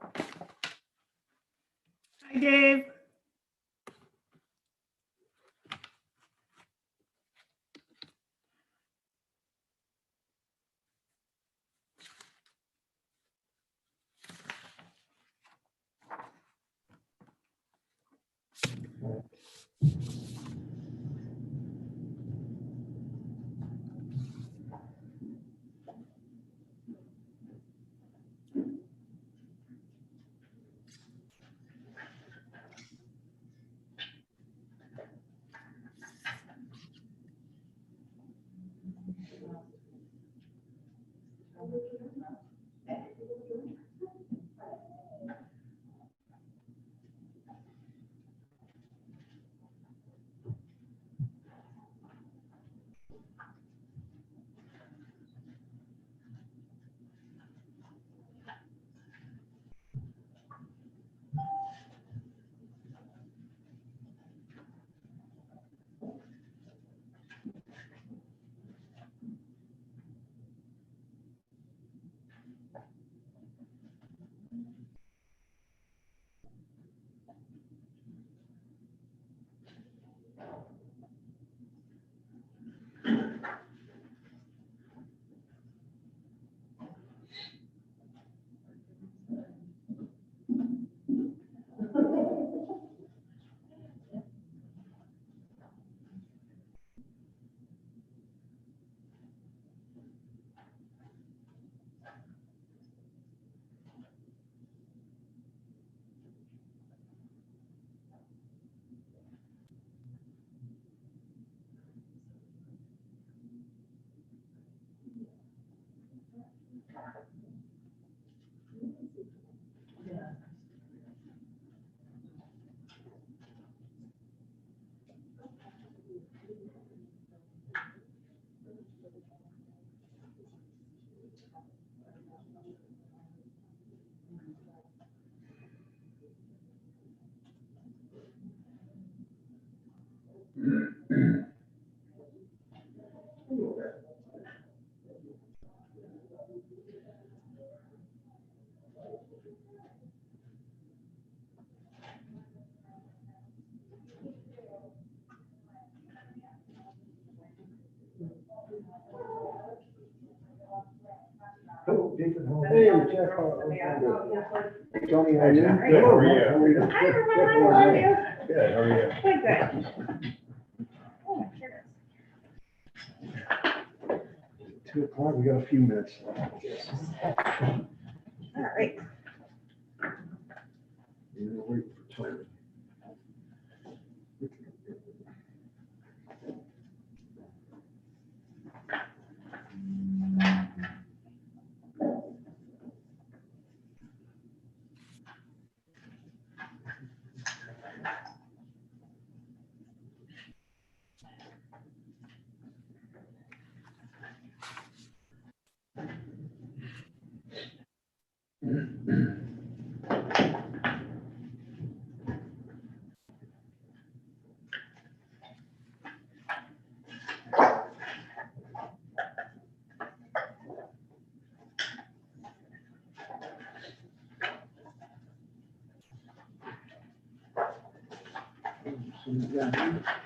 Hi, Dave. Hey, Jeff. Tony, how are you? Good, how are you? Hi, everyone. How are you? Good, how are you? Good, good. Oh, sure. 2 o'clock, we got a few minutes. All right. We're waiting for Tony.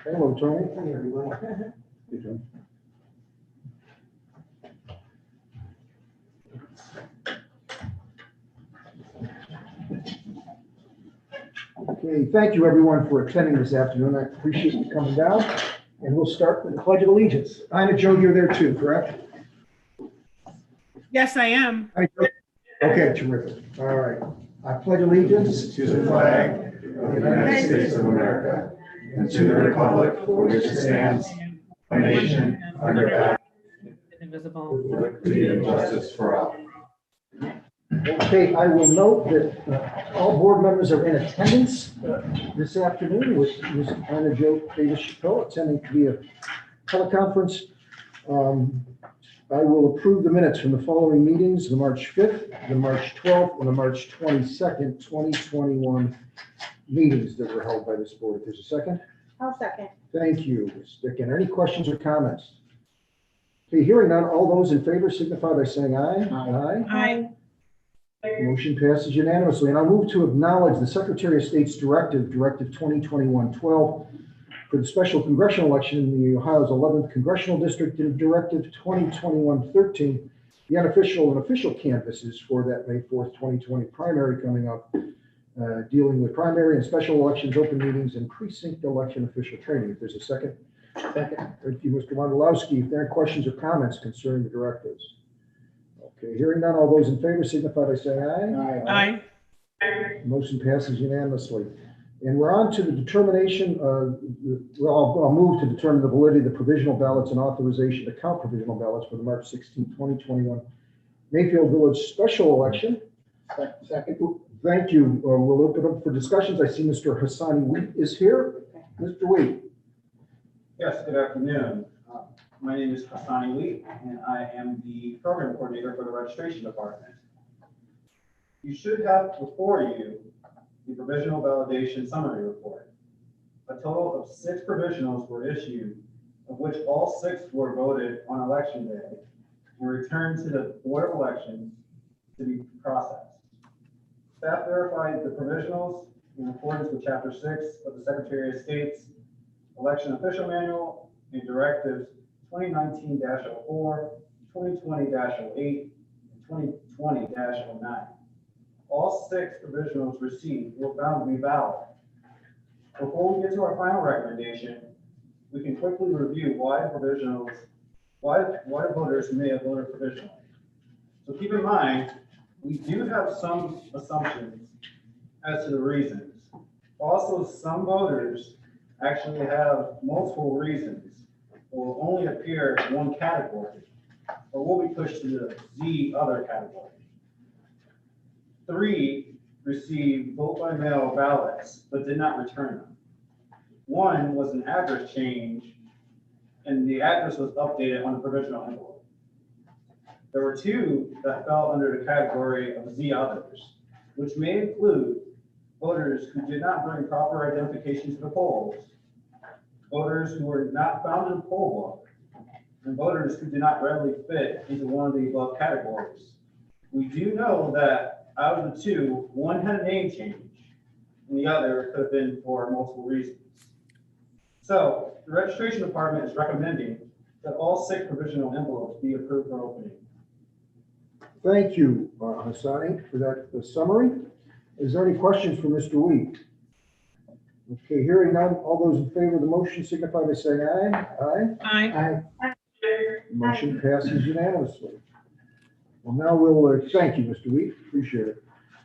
Hello, Tony. Hey, everyone. Hey, Tony. Okay, thank you, everyone, for attending this afternoon. I appreciate you coming down, and we'll start with the Pledge of Allegiance. Ina, Joe, you're there too, correct? Yes, I am. Hi, Joe. Okay, terrific. All right. I pledge allegiance To the flag of the United States of America and to the republic for which it stands, one nation, under God, Invisible. liberty and justice for all. Okay, I will note that all board members are in attendance this afternoon with Ms. Anna Jo Davis-Chappelle attending via teleconference. I will approve the minutes from the following meetings, the March 5th, the March 12th, and the March 22nd, 2021 meetings that were held by this board. If there's a second? I'll second. Thank you, Ms. Dickon. Any questions or comments? Okay, hearing none, all those in favor signify by saying aye. Aye. Aye. Motion passes unanimously. And I move to acknowledge the Secretary of State's Directive 2021-12, for the special congressional election in the Ohio's 11th Congressional District, and Directive 2021-13, the unofficial and official canvases for that May 4th, 2020 primary coming up, dealing with primary and special elections, open meetings, and precinct election official training. If there's a second. Second. Thank you, Mr. Wondolowski. If there are questions or comments concerning the directives. Okay, hearing none, all those in favor signify by saying aye. Aye. Motion passes unanimously. And we're on to the determination of, I'll move to determine the validity of the provisional ballots and authorization to count provisional ballots for the March 16, 2021 Mayfield Village special election. Second. Thank you. We'll open up for discussions. I see Mr. Hassani Wheat is here. Mr. Wheat. Yes, good afternoon. My name is Hassani Wheat, and I am the program coordinator for the registration department. You should have before you the provisional validation summary report. A total of 6 provisionals were issued, of which all 6 were voted on election day and returned to the Board of Elections to be processed. Staff verified the provisionals in accordance with Chapter 6 of the Secretary of State's Election Official Manual and Directives 2019-04, 2020-08, and 2020-09. All 6 provisionals received were found to be valid. Before we get to our final recommendation, we can quickly review why voters may have voted provisionally. So keep in mind, we do have some assumptions as to the reasons. Also, some voters actually have multiple reasons or will only appear in one category or will be pushed to the Z other category. 3 received vote by mail ballots but did not return them. 1 was an address change and the address was updated on the provisional envelope. There were 2 that fell under the category of Z others, which may include voters who did not bring proper identification to the polls, voters who were not found in the poll book, and voters who did not readily fit into one of the above categories. We do know that out of the 2, 1 had a name change, and the other could have been for multiple reasons. So the registration department is recommending that all 6 provisional envelopes be approved for opening. Thank you, Hassani, for that summary. Is there any questions for Mr. Wheat? Okay, hearing none, all those in favor of the motion signify by saying aye. Aye. Aye. Motion passes unanimously. Well, now we'll, thank you, Mr. Wheat, appreciate it.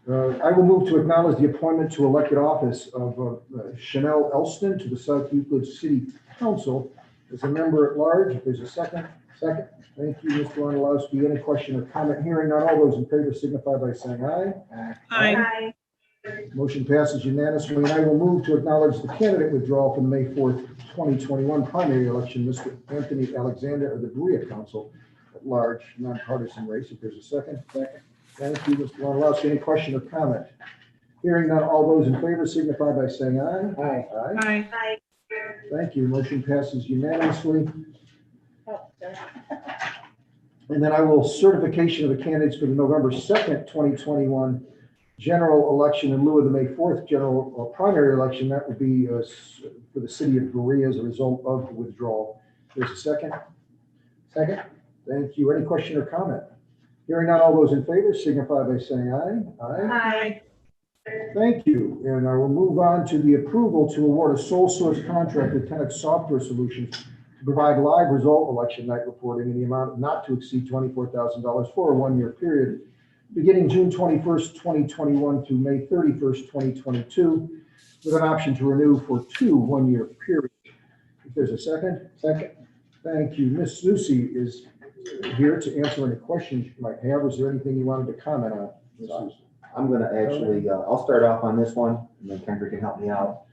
I will move to acknowledge the appointment to elected office of Chanel Elston to the South Euclid City Council as a member at large. If there's a second. Second. Thank you, Mr. Wondolowski. Any question or comment? Hearing none, all those in favor signify by saying aye. Aye. Motion passes unanimously, and I will move to acknowledge the candidate withdrawal from the May 4th, 2021 primary election, Mr. Anthony Alexander of the Berea Council at large, nonpartisan race. If there's a second. Second. Thank you, Mr. Wondolowski. Any question or comment? Hearing none, all those in favor signify by saying aye. Aye. Aye. Thank you. Motion passes unanimously. Oh, sorry. And then I will certification of the candidates for the November 2nd, 2021 general election in lieu of the May 4th general or primary election. That would be for the city of Berea as a result of the withdrawal. There's a second. Second. Thank you. Any question or comment? Hearing none, all those in favor signify by saying aye. Aye. Thank you. And I will move on to the approval to award a sole source contract with Tenex Software Solutions to provide live result election night reporting in the amount of not to exceed $24,000 for a 1-year period, beginning June 21st, 2021 through May 31st, 2022, with an option to renew for 2 1-year periods. If there's a second. Second. Thank you. Ms. Susi is here to answer any questions you might have. Is there anything you wanted to comment on, Ms. Susi? I'm going to actually, I'll start off on this one, and then Kendra can help me out.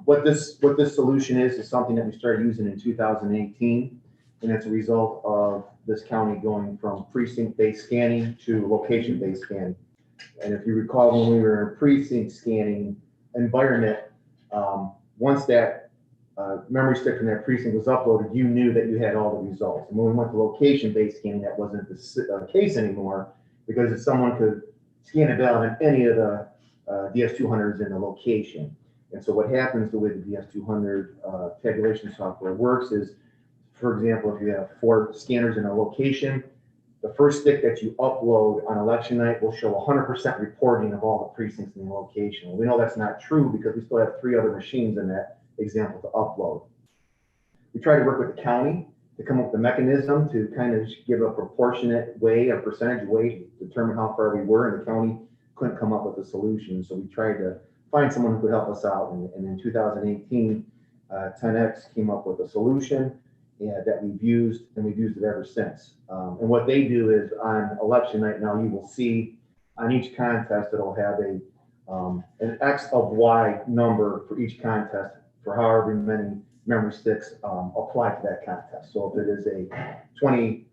What this solution is something that we started using in 2018, and it's a result of this county going from precinct-based scanning to location-based scanning. And if you recall, when we were in precinct scanning environment, once that memory stick from that precinct was uploaded, you knew that you had all the results. And when we went to location-based scanning, that wasn't the case anymore, because if someone could scan a ballot in any of the DS200s in the location. And so what happens, the way the DS200 tabulation software works is, for example, if you have 4 scanners in a location, the first stick that you upload on election night will show 100% reporting of all the precincts in the location. Well, we know that's not true because we still have 3 other machines in that example to upload. We try to work with the county to come up with a mechanism to kind of give a proportionate way, a percentage way to determine how far we were, and the county couldn't come up with a solution. So we tried to find someone who could help us out. And in 2018, 10X came up with a solution that we've used, and we've used it ever since. And what they do is on election night now, you will see on each contest, it'll have an X of Y number for each contest for however many memory sticks apply to that contest. So if it is a 20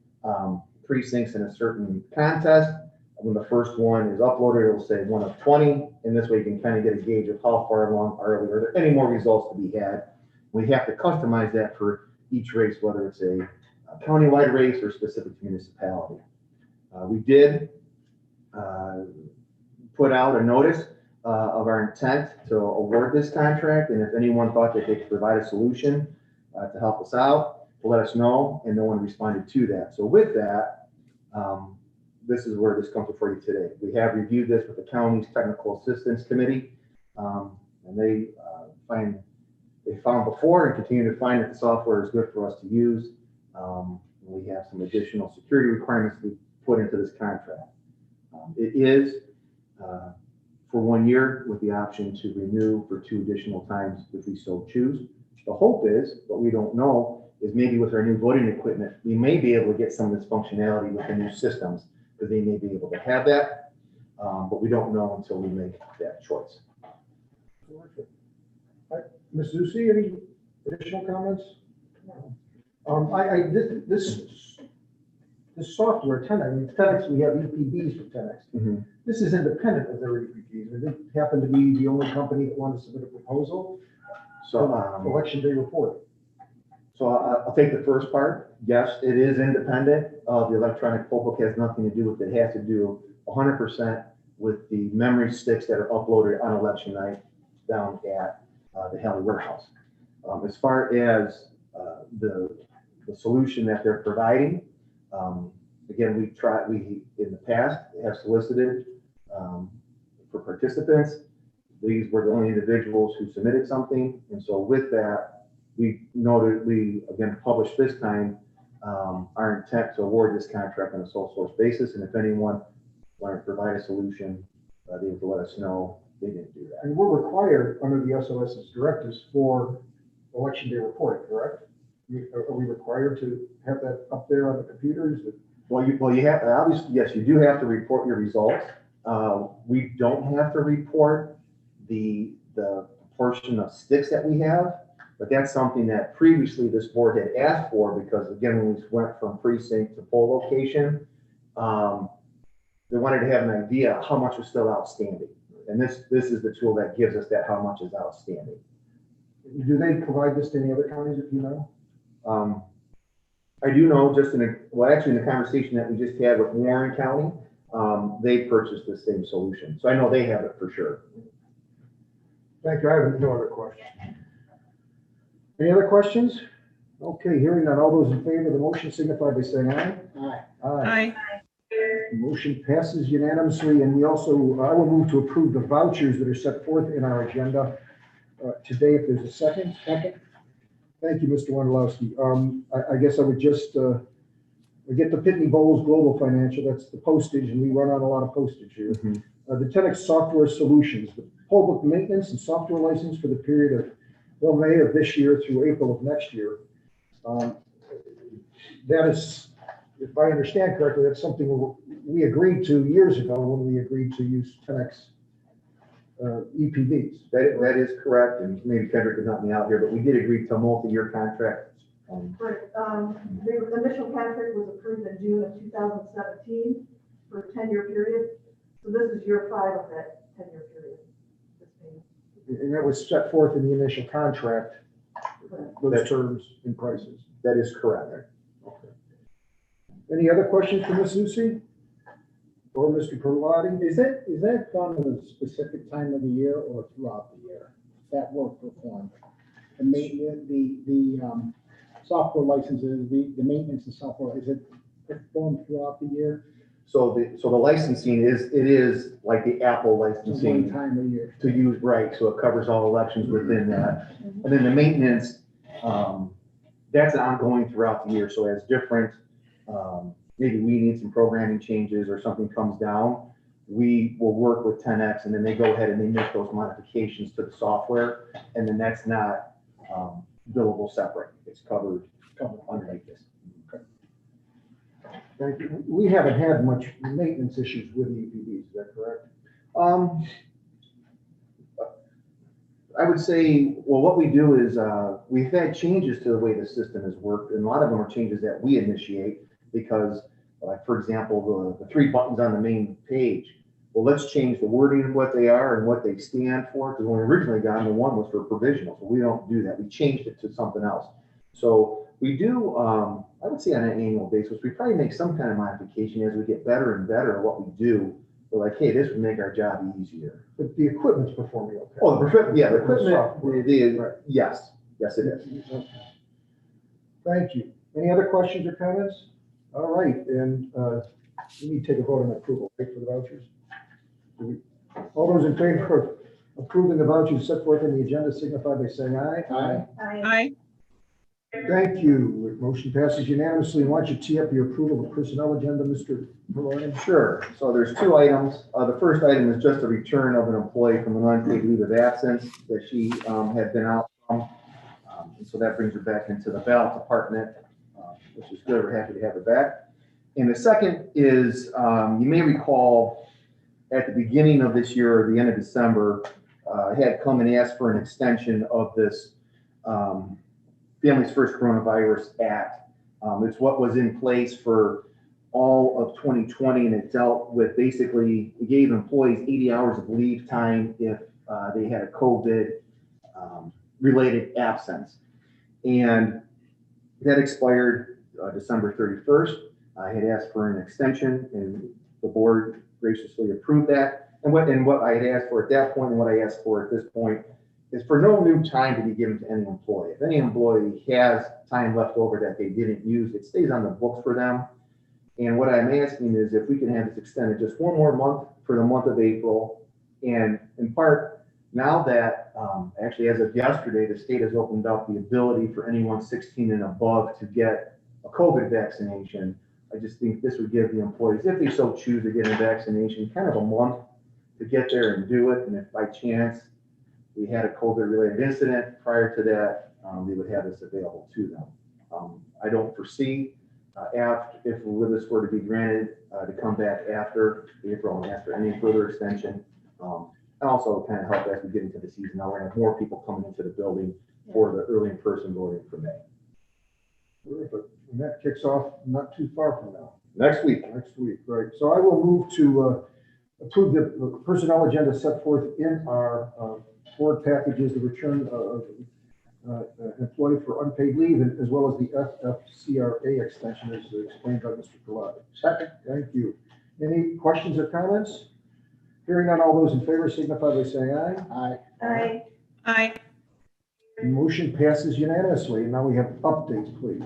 precincts in a certain contest, when the first one is uploaded, it'll say 1 of 20. And this way you can kind of get a gauge of how far along are we. Are there any more results to be had? We have to customize that for each race, whether it's a county-wide race or specific municipality. We did put out a notice of our intent to award this contract, and if anyone thought that they could provide a solution to help us out, to let us know, and no one responded to that. So with that, this is where this comes before you today. We have reviewed this with the county's technical assistance committee, and they found before and continue to find that the software is good for us to use. We have some additional security requirements we put into this contract. It is for 1 year with the option to renew for 2 additional times if we so choose. The hope is, but we don't know, is maybe with our new voting equipment, we may be able to get some of this functionality with the new systems, because they may be able to have that, but we don't know until we make that choice. Ms. Zusi, any additional comments? This software, 10X, we have EPBs for 10X. Mm-hmm. This is independent of their EPBs. And they happen to be the only company that wanted to submit a proposal. So, Election day report. So I'll take the first part. Yes, it is independent of the electronic poll book. It has nothing to do with it. It has to do 100% with the memory sticks that are uploaded on election night down at the Halley warehouse. As far as the solution that they're providing, again, we in the past have solicited for participants. These were the only individuals who submitted something, and so with that, we again published this time our intent to award this contract on a sole source basis, and if anyone wanted to provide a solution, they would let us know. They didn't do that. And we're required under the SOS's directives for election day reporting, correct? Are we required to have that up there on the computers? Well, you have, obviously, yes, you do have to report your results. We don't have to report the portion of sticks that we have, but that's something that previously this board had asked for, because again, when we went from precinct to poll location, they wanted to have an idea how much was still outstanding. And this is the tool that gives us that, how much is outstanding. Do they provide this to any other counties, if you know? I do know, just in the conversation that we just had with Warren County, they purchased the same solution. So I know they have it for sure. Thank you. I have no other questions. Any other questions? Okay, hearing none. All those in favor of the motion signify by saying aye. Aye. Aye. Motion passes unanimously, and we also, I will move to approve the vouchers that are set forth in our agenda today, if there's a second. Second. Thank you, Mr. Wondolowski. I guess I would just, we get the Pitney Bowles Global Financial, that's the postage, and we run on a lot of postage here. Mm-hmm. The 10X Software Solutions, the poll book maintenance and software license for the period of, well, May of this year through April of next year. That is, if I understand correctly, that's something we agreed to years ago when we agreed to use 10X EPBs. That is correct, and maybe Kendrick can help me out here, but we did agree to a multi-year contract. Right, the initial contract was approved in June of 2017 for a 10-year period. So this is year 5 of that 10-year period. And that was set forth in the initial contract, those terms and prices. That is correct. Okay. Any other questions for Ms. Zusi? or Mr. Parlotti? Is that done at a specific time of the year or throughout the year? That work performed? The maintenance, the software licenses, the maintenance and software, is it performed throughout the year? So the licensing is like the Apple One licensing time a year? to use, right, so it covers all elections within that. And then the maintenance, that's ongoing throughout the year, so as different, maybe we need some programming changes or something comes down, we will work with 10X and then they go ahead and they make those modifications to the software, and then that's not billable separate, it's covered underneath this. Thank you. We haven't had much maintenance issues with the EPDs, is that correct? I would say, well, what we do is, we've had changes to the way the system has worked, and a lot of them are changes that we initiate because, like, for example, the 3 buttons on the main page, well, let's change the wording of what they are and what they stand for, because when we originally got them, the one was for provisional, so we don't do that. We changed it to something else. So we do, I would say on an annual basis, we probably make some kind of modification as we get better and better at what we do. We're like, hey, this would make our job easier. But the equipment's performing okay. Oh, the equipment, Right. yes, yes, it is. Okay. Thank you. Any other questions or comments? All right, and we need to take a vote on approval, right, for the vouchers? All those in favor of approving the vouchers set forth in the agenda signify by saying aye. Aye. Aye. Thank you. Motion passes unanimously. Why don't you tee up your approval of the personnel agenda, Mr. Maloney? Sure. So there's 2 items. The first item is just a return of an employee from an unpaid leave of absence that she had been out from. And so that brings her back into the ballot department, which is good. We're happy to have her back. And the second is, you may recall at the beginning of this year, or the end of December, I had come and asked for an extension of this Families First Coronavirus Act. It's what was in place for all of 2020, and it dealt with basically, it gave employees 80 hours of leave time if they had a COVID related absence. And that expired December 31st. I had asked for an extension and the board graciously approved that. And what I had asked for at that point and what I asked for at this point is for no new time to be given to any employee. If any employee has time left over that they didn't use, it stays on the books for them. And what I'm asking is if we can have this extended just 1 more month for the month of April. And in part, now that actually as of yesterday, the state has opened up the ability for anyone 16 and above to get a COVID vaccination. I just think this would give the employees, if they so choose to get a vaccination, kind of a month to get there and do it. And if by chance we had a COVID-related incident prior to that, we would have this available to them. I don't foresee if this were to be granted to come back after April and ask for any further extension. And also kind of help as we get into the season. Now we're gonna have more people coming into the building for the early in-person voting for May. Terrific. And that kicks off not too far from now. Next week. Next week, right. So I will move to approve the personnel agenda set forth in our board packages, the return of employee for unpaid leave, as well as the FFCRA extension as explained by Mr. Pilati. Second. Thank you. Any questions or comments? Hearing none, all those in favor signify by saying aye. Aye. Aye. Aye. Motion passes unanimously. And now we have updates, please.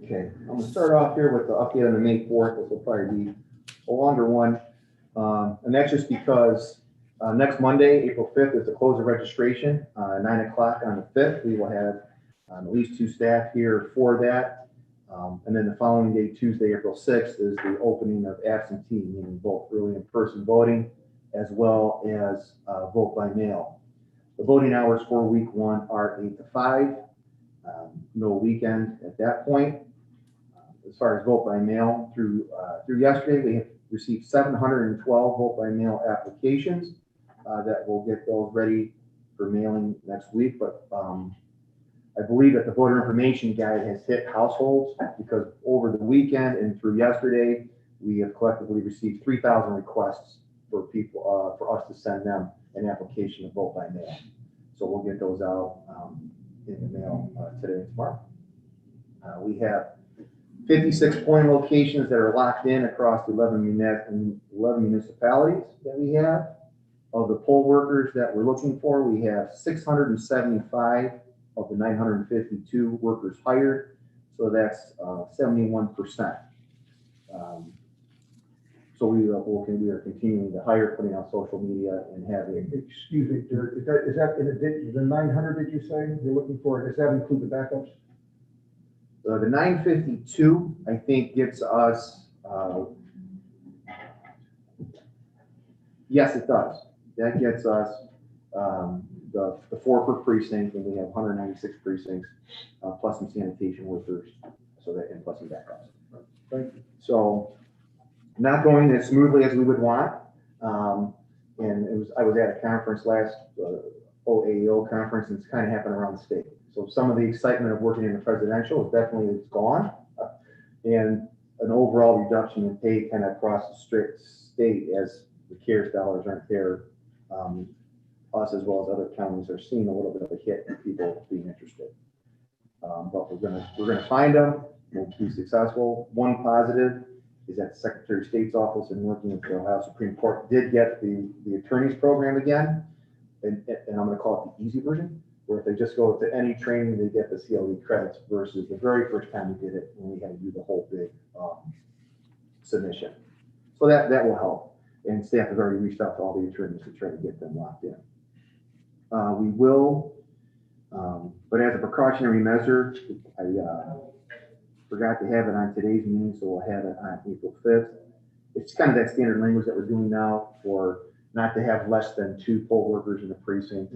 Okay, I'm gonna start off here with the update on the May 4th. This will probably be a longer one. And that's just because next Monday, April 5th, is the close of registration, 9 o'clock on the 5th. We will have at least 2 staff here for that. And then the following day, Tuesday, April 6th, is the opening of absentee, meaning both early in-person voting as well as vote by mail. The voting hours for week 1 are 8 to 5. No weekend at that point. As far as vote by mail, through yesterday, we have received 712 vote by mail applications that will get those ready for mailing next week. But I believe that the voter information guide has hit households because over the weekend and through yesterday, we have collectively received 3,000 requests for people, for us to send them an application to vote by mail. So we'll get those out in the mail today and tomorrow. We have 56 polling locations that are locked in across 11 municipalities that we have. Of the poll workers that we're looking for, we have 675 of the 952 workers hired. So that's 71%. So we are continuing to hire, putting on social media and having. Excuse me, Dirk, is that in addition, the 900, did you say you're looking for, does that include the backups? The 952, I think, gets us, yes, it does. That gets us the 4 per precinct, and we have 196 precincts, plus some sanitation workers, so that, and plus some backups. Thank you. So not going as smoothly as we would want. And I was at a conference last, OAO conference, and it's kind of happened around the state. So some of the excitement of working in the presidential is definitely gone. And an overall reduction in pay kind of across the state as the CARES dollars aren't there. Us as well as other counties are seeing a little bit of a hit in people being interested. But we're gonna find them. We'll be successful. One positive is that the Secretary of State's office and working with the Ohio Supreme Court did get the attorneys program again, and I'm going to call it the easy version, where if they just go to any training, they get the CLE credits versus the very first time we did it when we had to do the whole big submission. So that will help. And staff has already reached out to all the attorneys to try to get them locked in. We will, but as a precautionary measure, I forgot to have it on today's meeting, so we'll have it on April 5th. It's kind of that standard language that we're doing now for not to have less than 2 poll workers in the precinct,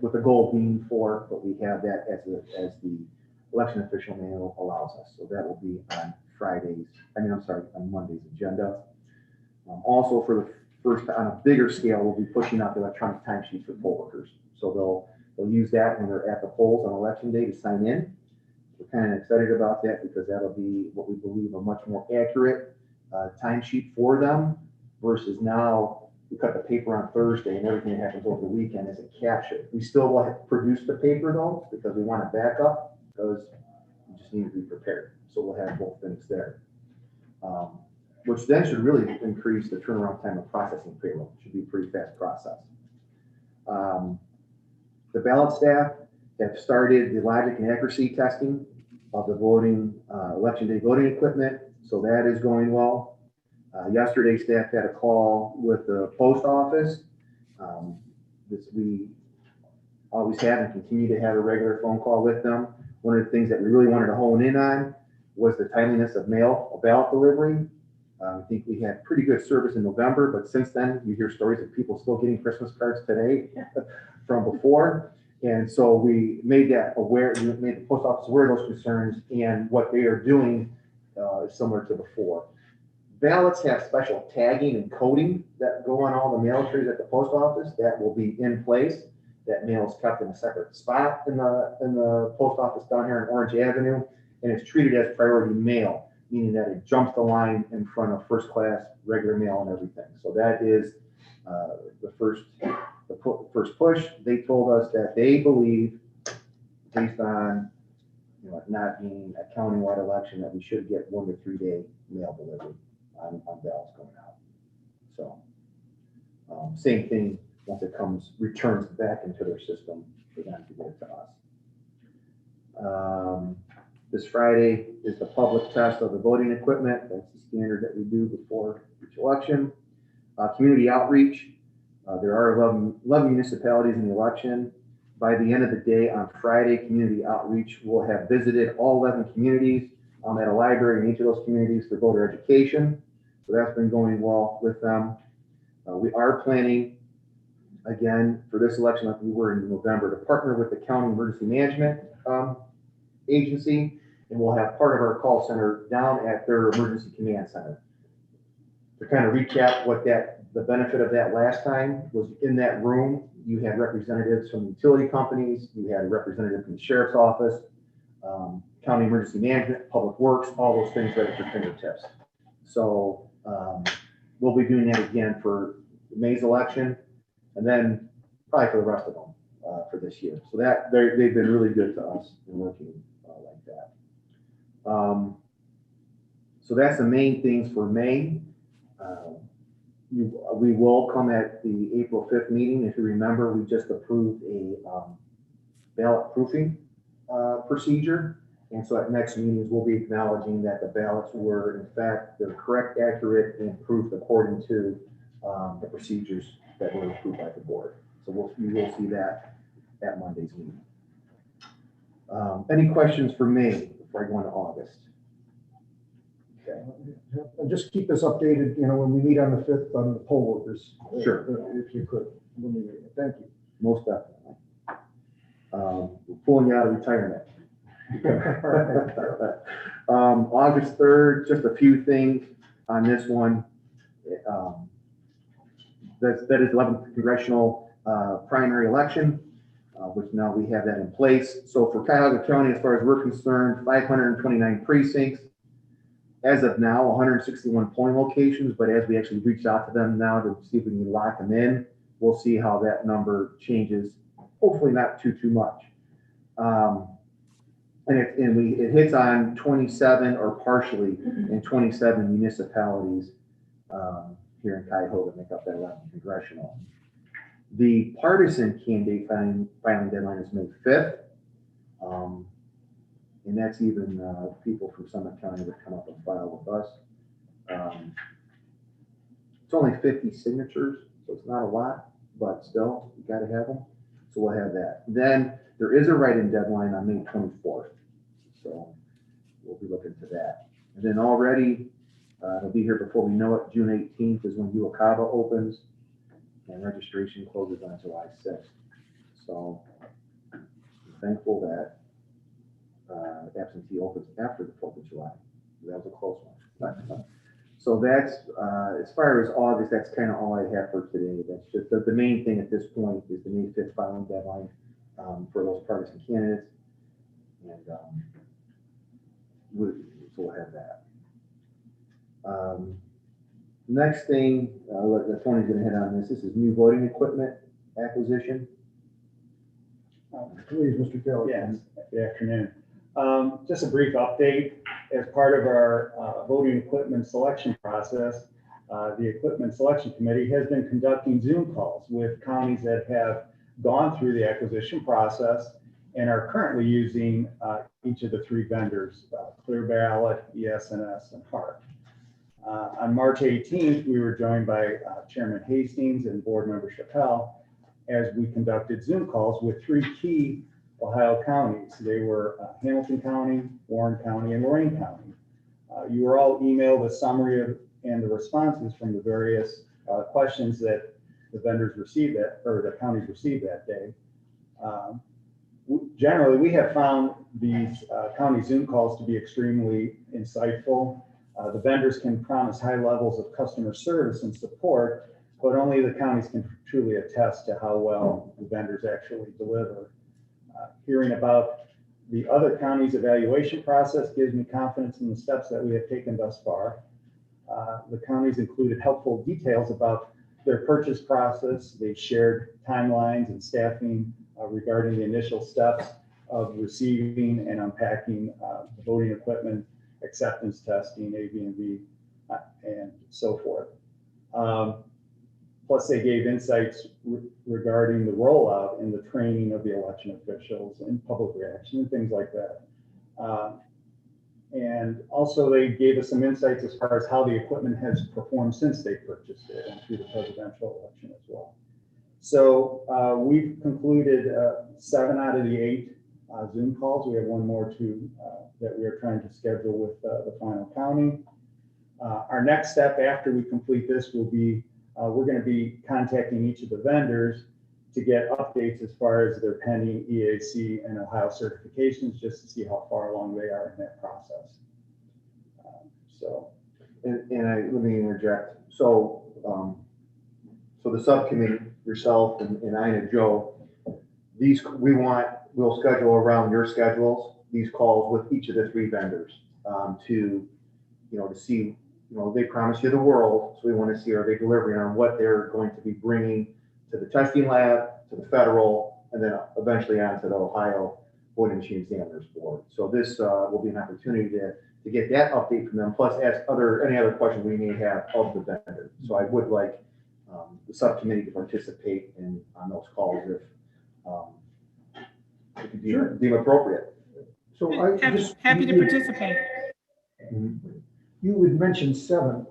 with the goal being 4, but we have that as the election official manual allows us. So that will be on on Monday's agenda. Also, for the first, on a bigger scale, we'll be pushing out the electronic timesheets for poll workers. So they'll use that when they're at the polls on election day to sign in. We're kind of excited about that because that'll be what we believe a much more accurate timesheet for them versus now we cut the paper on Thursday and everything that happens over the weekend isn't captured. We still will have to produce the paper though, because we want to back up, because we just need to be prepared. So we'll have both things there. Which then should really increase the turnaround time of processing payroll. It should be a pretty fast process. The ballot staff have started the logic and accuracy testing of the voting, election day voting equipment. So that is going well. Yesterday, staff had a call with the post office. We always have and continue to have a regular phone call with them. One of the things that we really wanted to hone in on was the timeliness of mail ballot delivery. I think we had pretty good service in November, but since then you hear stories of people still getting Christmas cards today from before. And so we made that aware, we made the post office aware of those concerns, and what they are doing is similar to before. Ballots have special tagging and coding that go on all the mail trays at the post office. That will be in place. That mail is kept in a separate spot in the post office down here on Orange Avenue, and it's treated as priority mail, meaning that it jumps the line in front of first class regular mail and everything. So that is the first push. They told us that they believe, based on it not being a countywide election, that we should get 1 to 3 day mail delivery on ballots going out. So same thing once it returns back into their system for them to get it to us. This Friday is the public test of the voting equipment. That's the standard that we do before each election. Community outreach. There are 11 municipalities in the election. By the end of the day on Friday, community outreach will have visited all 11 communities at a library in each of those communities for voter education. So that's been going well with them. We are planning, again, for this election like we were in November, to partner with the County Emergency Management Agency, and we'll have part of our call center down at their emergency command center. To kind of recap what the benefit of that last time was, in that room, you had representatives from utility companies, you had a representative from the sheriff's office, county emergency management, public works, all those things right at your fingertips. So we'll be doing that again for May's election, and then probably for the rest of them for this year. So they've been really good to us in working like that. So that's the main things for May. We will come at the April 5th meeting. If you remember, we just approved a ballot proofing procedure. And so at next meetings, we'll be acknowledging that the ballots were, in fact, they're correct, accurate, and proofed according to the procedures that were approved by the board. So you will see that at Monday's meeting. Any questions for me before I go into August? Okay. And just keep us updated, when we meet on the 5th on the poll workers. Sure. If you could. Thank you. Most definitely. Pulling you out of retirement. August 3rd, just a few things on this one. That is 11th congressional primary election, which now we have that in place. So for Cuyahoga County, as far as we're concerned, 529 precincts. As of now, 161 polling locations, but as we actually reach out to them now to see if we can lock them in, we'll see how that number changes. Hopefully not too much. It hits on 27 or partially in 27 municipalities here in Cuyahoga, make up that 11th congressional. The partisan candidate filing deadline is May 5th. And that's even people from Summit County that come up and file with us. It's only 50 signatures, so it's not a lot, but still, you gotta have them. So we'll have that. Then there is a write-in deadline on May 24th. So we'll be looking to that. And then already, it'll be here before we know it, June 18th is when Uwakava opens and registration closes on July 6th. So I'm thankful that absentee opens after the 4th of July. That was a close one. So that's, as far as August, that's kind of all I have for today. That's just the main thing at this point is the May 5th filing deadline for those partisan candidates. And so we'll have that. Next thing, Tony's going to hit on this. This is new voting equipment acquisition. Please, Mr. Kelly. Yes, good afternoon. Just a brief update. As part of our voting equipment selection process, the Equipment Selection Committee has been conducting Zoom calls with counties that have gone through the acquisition process and are currently using each of the three vendors, My Ballot, ES&S, and HART. On March 18th, we were joined by Chairman Hastings and Board Member Chappelle as we conducted Zoom calls with three key Ohio counties. They were Hamilton County, Warren County, and Lorraine County. You were all emailed a summary of and the responses from the various questions that the vendors received or the counties received that day. Generally, we have found these county Zoom calls to be extremely insightful. The vendors can promise high levels of customer service and support, but only the counties can truly attest to how well the vendors actually deliver. Hearing about the other counties' evaluation process gives me confidence in the steps that we have taken thus far. The counties included helpful details about their purchase process. They shared timelines and staffing regarding the initial steps of receiving and unpacking the voting equipment, acceptance testing, AV&V, and so forth. Plus, they gave insights regarding the rollout and the training of the election officials and public reaction and things like that. And also, they gave us some insights as far as how the equipment has performed since they purchased it and through the presidential election as well. So we've concluded 7 out of the 8 Zoom calls. We have one more that we are trying to schedule with the final county. Our next step after we complete this will be we're going to be contacting each of the vendors to get updates as far as their pending EAC and Ohio certifications, just to see how far along they are in that process. Let me interject. So the subcommittee, yourself and I and Joe, we'll schedule around your schedules, these calls with each of the 3 vendors to see, they promise you the world. So we want to see, are they delivering on what they're going to be bringing to the testing lab, to the federal, and then eventually on to the Ohio Voting Machine Examiners Board. So this will be an opportunity to to get that update from them, plus ask any other questions we may have of the vendor. So I would like the subcommittee to participate on those calls if it could deem appropriate. So I just. Happy to participate. You would mention 7.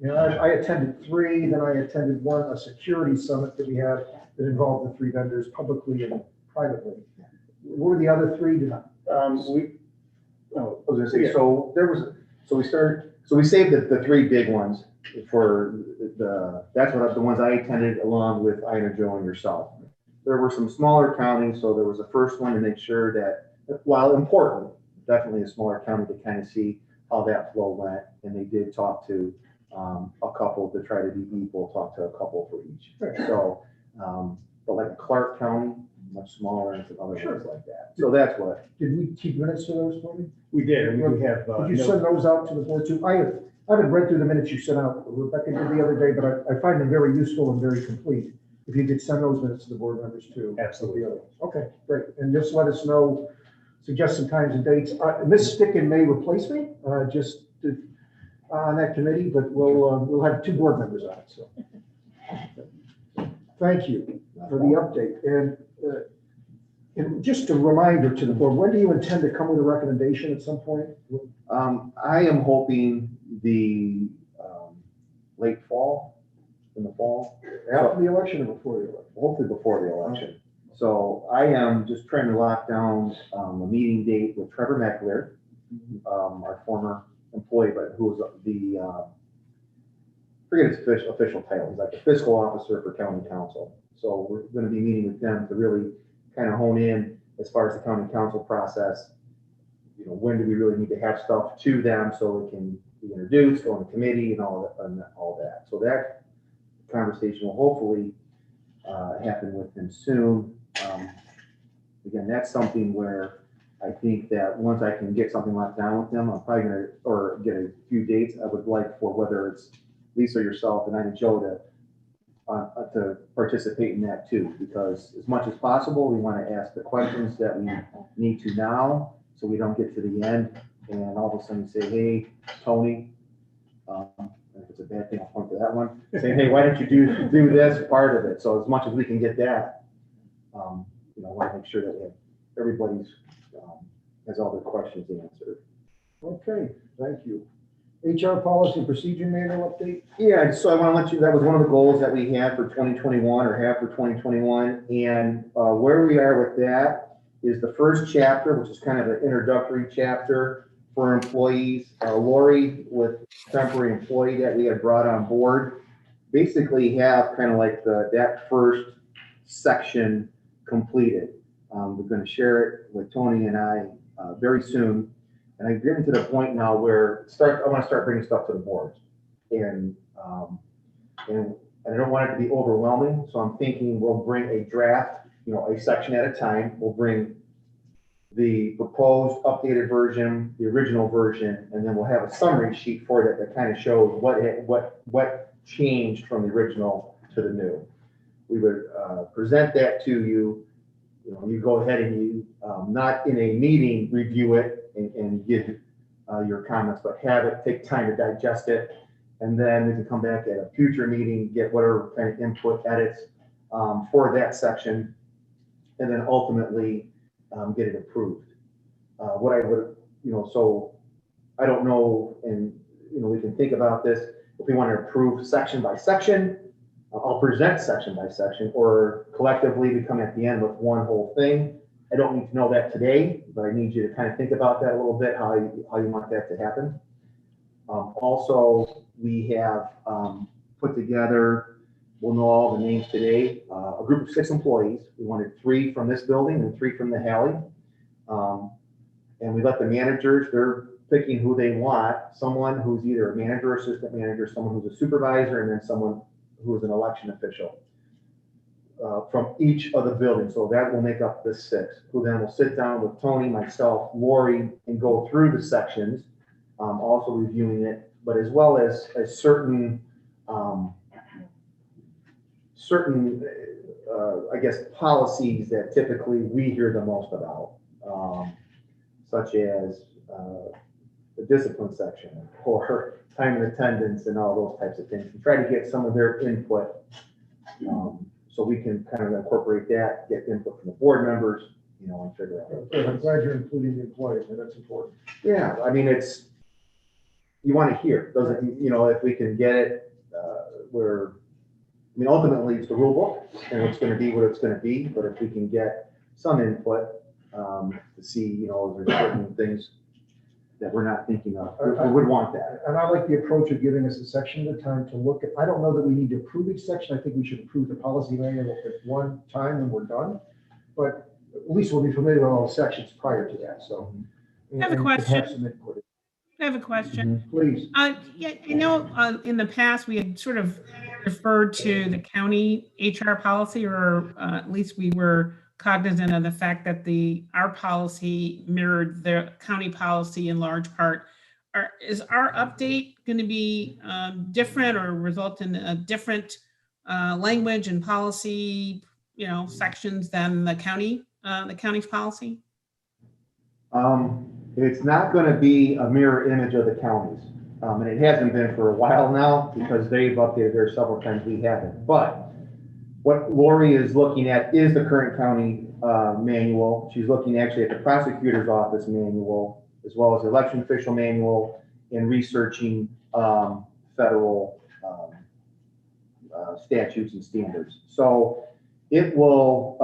You know, I attended 3, then I attended 1, a security summit that we had that involved the 3 vendors publicly and privately. What were the other 3? We, I was gonna say, so we saved the 3 big ones for that's the ones I attended along with Ina, Joe, and yourself. There were some smaller counties, so there was a first one to make sure that, while important, definitely a smaller county to kind of see how that flow went. And they did talk to a couple to try to be equal, talk to a couple for each. So, but like Clark County, much smaller, and some other ones like that. So that's what. Did we keep minutes of those for me? we did, and we have. Did you send those out to the board too? I haven't read through the minutes you sent out. Rebecca did the other day, but I find them very useful and very complete. If you could send those minutes to the board members too. Absolutely. Okay, great. And just let us know, suggest some times and dates. Ms. Sticken may replace me, on that committee, but we'll have 2 board members on it, so. Thank you for the update. And just a reminder to the board, when do you intend to come with a recommendation at some point? I am hoping the late fall, in the fall. After the election or before the election? Hopefully before the election. So I am just trying to lock down a meeting date with Trevor Meckler, our former employee, but who was forget his official title. He's like the fiscal officer for county council. So we're going to be meeting with them to really kind of hone in as far as the county council process. You know, when do we really need to have stuff to them so it can be introduced, go on the committee and all that. So that conversation will hopefully happen with them soon. Again, that's something where I think that once I can get something locked down with them, I'm probably gonna, or get a few dates, I would like for whether it's Lisa, yourself, and I and Joe to participate in that too, because as much as possible, we want to ask the questions that we need to now, so we don't get to the end and all of a sudden say, hey, Tony, if it's a bad thing, I'll point to that one, saying, hey, why don't you do this part of it? So as much as we can get that, you know, I want to make sure that we have everybody's has all their questions answered. Okay, thank you. HR policy procedure manual update? Yeah, so I want to let you, that was one of the goals that we had for 2021 or have for 2021. And where we are with that is the first chapter, which is kind of an introductory chapter for employees. Lori, with temporary employee that we had brought on board, basically have kind of like that first section completed. We're going to share it with Tony and I very soon. And I'm getting to the point now where I want to start bringing stuff to the boards. And I don't want it to be overwhelming. So I'm thinking we'll bring a draft, you know, a section at a time. We'll bring the proposed updated version, the original version, and then we'll have a summary sheet for that that kind of shows what changed from the original to the new. We would present that to you. You know, you go ahead and you, not in a meeting, review it and give your comments, but have it, take time to digest it. And then we can come back at a future meeting, get whatever kind of input, edits for that section, and then ultimately get it approved. What I would, you know, so I don't know, and, you know, we can think about this. If we want to approve section by section, I'll present section by section, or collectively we come at the end with one whole thing. I don't need to know that today, but I need you to kind of think about that a little bit, how you want that to happen. Also, we have put together, we'll know all the names today, a group of 6 employees. We wanted 3 from this building and 3 from the Halley. And we let the managers, they're picking who they want, someone who's either a manager or assistant manager, someone who's a supervisor, and then someone who is an election official from each of the buildings. So that will make up the 6, who then will sit down with Tony, myself, Lori, and go through the sections, also reviewing it, but as well as certain, I guess, policies that typically we hear the most about, such as the discipline section or time and attendance and all those types of things, and try to get some of their input. So we can kind of incorporate that, get input from the board members, you know, and figure out. Good. I'm glad you're including the employees, and that's important. Yeah, I mean, you want to hear, doesn't, you know, if we can get it, I mean, ultimately it's the rule book and it's going to be what it's going to be, but if we can get some input, to see, you know, there's certain things that we're not thinking of, we would want that. And I like the approach of giving us a section at a time to look at. I don't know that we need to approve each section. I think we should approve the policy manual at one time and we're done. But at least we'll be familiar with all the sections prior to that, so. I have a and question. have some input. I have a question. Please. Yeah, I know in the past, we had sort of referred to the county HR policy, or at least we were cognizant of the fact that our policy mirrored the county policy in large part. Is our update going to be different or result in a different language and policy, you know, sections than the county's policy? It's not going to be a mirror image of the counties. And it hasn't been for a while now because they've updated theirs several times, we haven't. But what Lori is looking at is the current county manual. She's looking actually at the prosecutor's office manual, as well as the election official manual, and researching federal statutes and standards. So it will,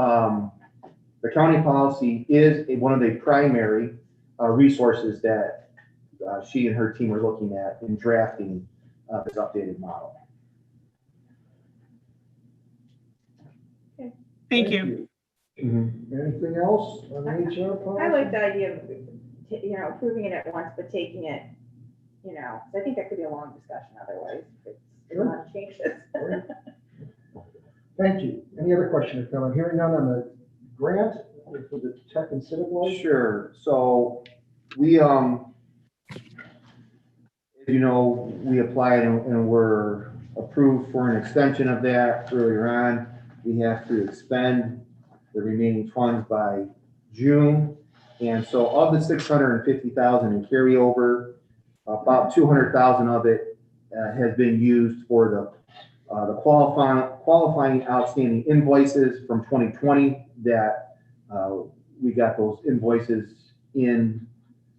the county policy is one of the primary resources that she and her team are looking at in drafting this updated model. Thank you. Anything else on the HR policy? I like the idea of, you know, approving it at once, but taking it, you know, I think that could be a long discussion otherwise. It's a lot of changes. Thank you. Any other questions? Hearing none on the grant for the tech and civic life? Sure. So we, as you know, we applied and were approved for an extension of that earlier on. We have to expend the remaining funds by June. And so of the 650,000 in carryover, about 200,000 of it has been used for the qualifying outstanding invoices from 2020 that we got those invoices in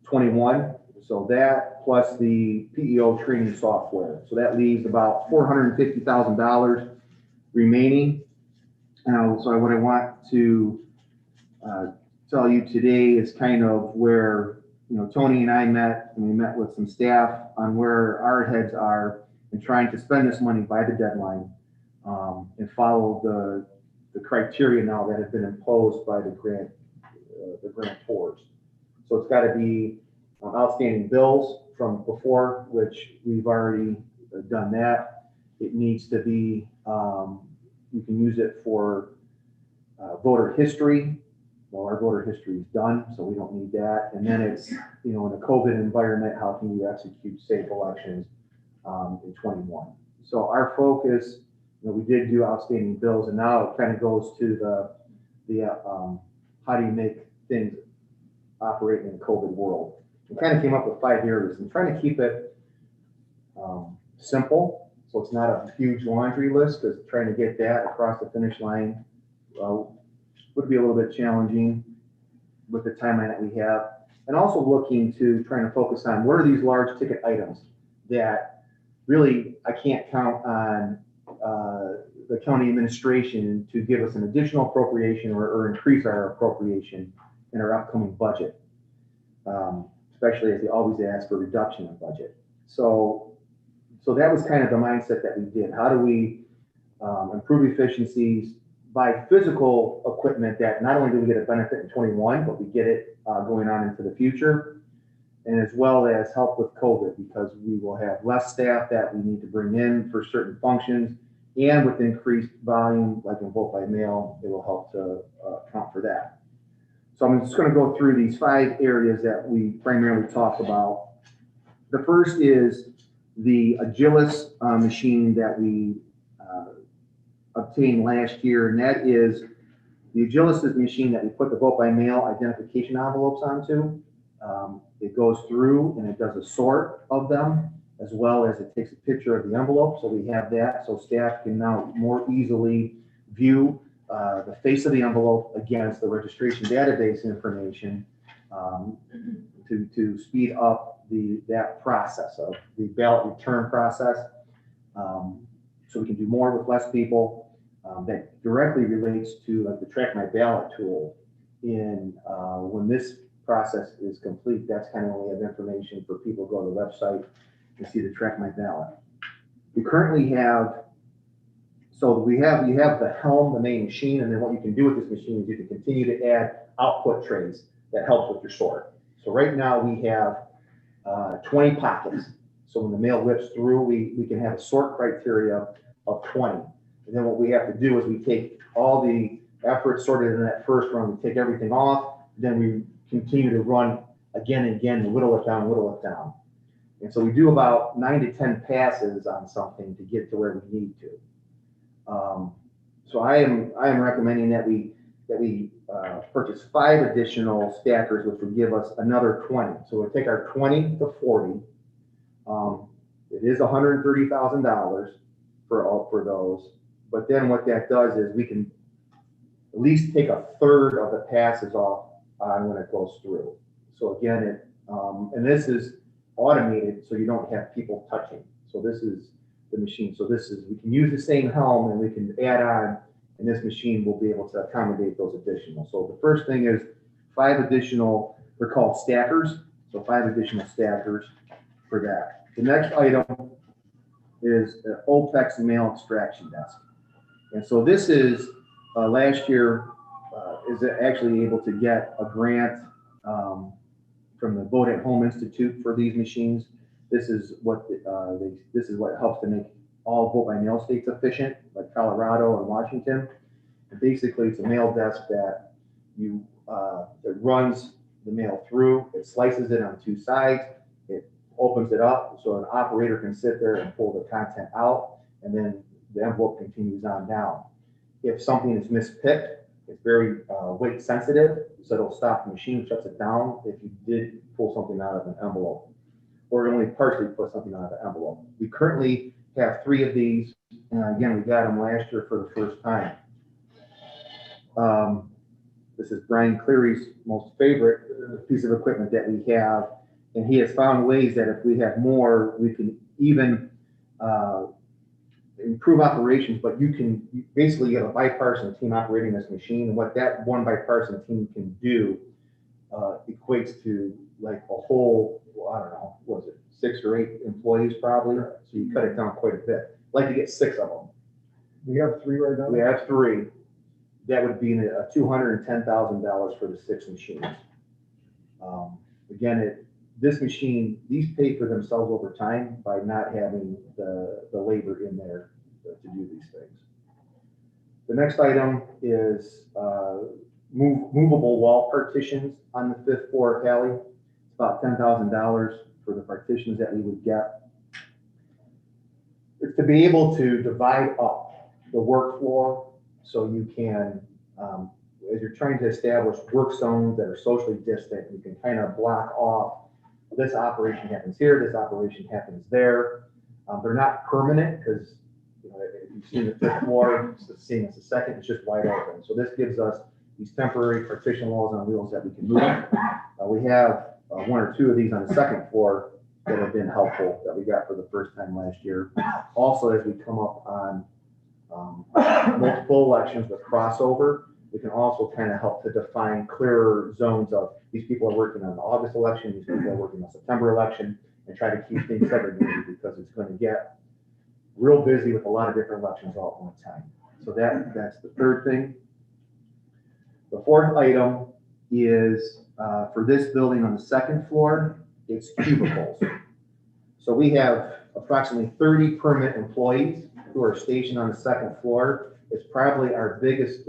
21. So that plus the PEO training software. So that leaves about $450,000 remaining. So what I want to tell you today is kind of where, you know, Tony and I met, and we met with some staff on where our heads are in trying to spend this money by the deadline and follow the criteria now that have been imposed by the grantors. So it's got to be outstanding bills from before, which we've already done that. It needs to be, you can use it for voter history. Well, our voter history is done, so we don't need that. And then it's, you know, in a COVID environment, how can you execute safe elections in 21? So our focus, you know, we did do outstanding bills, and now it kind of goes to the how do you make things operate in a COVID world? We kind of came up with 5 areas and trying to keep it simple, so it's not a huge laundry list, because trying to get that across the finish line would be a little bit challenging with the timeline that we have. And also looking to trying to focus on what are these large ticket items that really I can't count on the county administration to give us an additional appropriation or increase our appropriation in our upcoming budget, especially as they always ask for reduction of budget. So that was kind of the mindset that we did. How do we improve efficiencies, buy physical equipment that not only do we get a benefit in 21, but we get it going on into the future, and as well as help with COVID, because we will have less staff that we need to bring in for certain functions, and with increased volume, like in vote by mail, it will help to account for that. So I'm just going to go through these 5 areas that we primarily talk about. The first is the Agilis machine that we obtained last year, and that is the Agilis is the machine that we put the vote by mail identification envelopes onto. It goes through and it does a sort of them, as well as it takes a picture of the envelope. So we have that, so staff can now more easily view the face of the envelope against the registration database information to speed up that process of the ballot return process. So we can do more with less people. That directly relates to like the Track My Ballot tool. When this process is complete, that's kind of when we have information for people to go to the website and see the Track My Ballot. We currently have, you have the helm, the main machine, and then what you can do with this machine is you can continue to add output trays that helps with your sort. So right now we have 20 pockets. So when the mail whips through, we can have a sort criteria of 20. And then what we have to do is we take all the efforts sorted in that first run, we take everything off, then we continue to run again and again, and whittle it down, whittle it down. And so we do about 9 to 10 passes on something to get to where we need to. So I am recommending that we purchase 5 additional stackers, which would give us another 20. So we'll take our 20 to 40. It is $130,000 for those. But then what that does is we can at least take a third of the passes off when it goes through. So again, and this is automated, so you don't have people touching. So this is the machine. So we can use the same helm and we can add on, and this machine will be able to accommodate those additional. So the first thing is 5 additional, they're called stackers. So 5 additional stackers for that. The next item is the OPEX mail extraction desk. And so this is, last year, is actually able to get a grant from the Vote at Home Institute for these machines. This is what helps to make all vote by mail states efficient, like Colorado and Washington. And basically, it's a mail desk that it runs the mail through, it slices it on 2 sides, it opens it up so an operator can sit there and pull the content out, and then the envelope continues on down. If something is mispicked, it's very weight sensitive, so it'll stop the machine, shuts it down if you did pull something out of an envelope, or only partially put something out of the envelope. We currently have 3 of these, and again, we got them last year for the first time. This is Brian Cleary's most favorite piece of equipment that we have, and he has found ways that if we have more, we can even improve operations, but you basically have a bipartisan team operating this machine, and what that one bipartisan team can do equates to like a whole, I don't know, what was it, 6 or 8 employees probably, so you cut it down quite a bit. I'd like to get 6 of them. We have 3 right now? We have 3. That would be $210,000 for the 6 machines. Again, this machine, these pay for themselves over time by not having the labor in there to do these things. The next item is movable wall partitions on the 5th floor of Cali. It's about $10,000 for the partitions that we would get. It's to be able to divide up the work floor so you can, as you're trying to establish work zones that are socially distant, you can kind of block off this operation happens here, this operation happens there. They're not permanent because if you've seen the 5th floor, it's the same as the 2nd, it's just wide open. So this gives us these temporary partition walls on wheels that we can move. We have 1 or 2 of these on the 2nd floor that have been helpful that we got for the first time last year. Also, as we come up on multiple elections with crossover, we can also kind of help to define clearer zones of these people are working on the August election, these people are working on the September election, and try to keep things segregated because it's going to get real busy with a lot of different elections all at one time. So that's the 3rd thing. The 4th item is for this building on the 2nd floor, it's cubicles. So we have approximately 30 permanent employees who are stationed on the 2nd floor. It's probably our biggest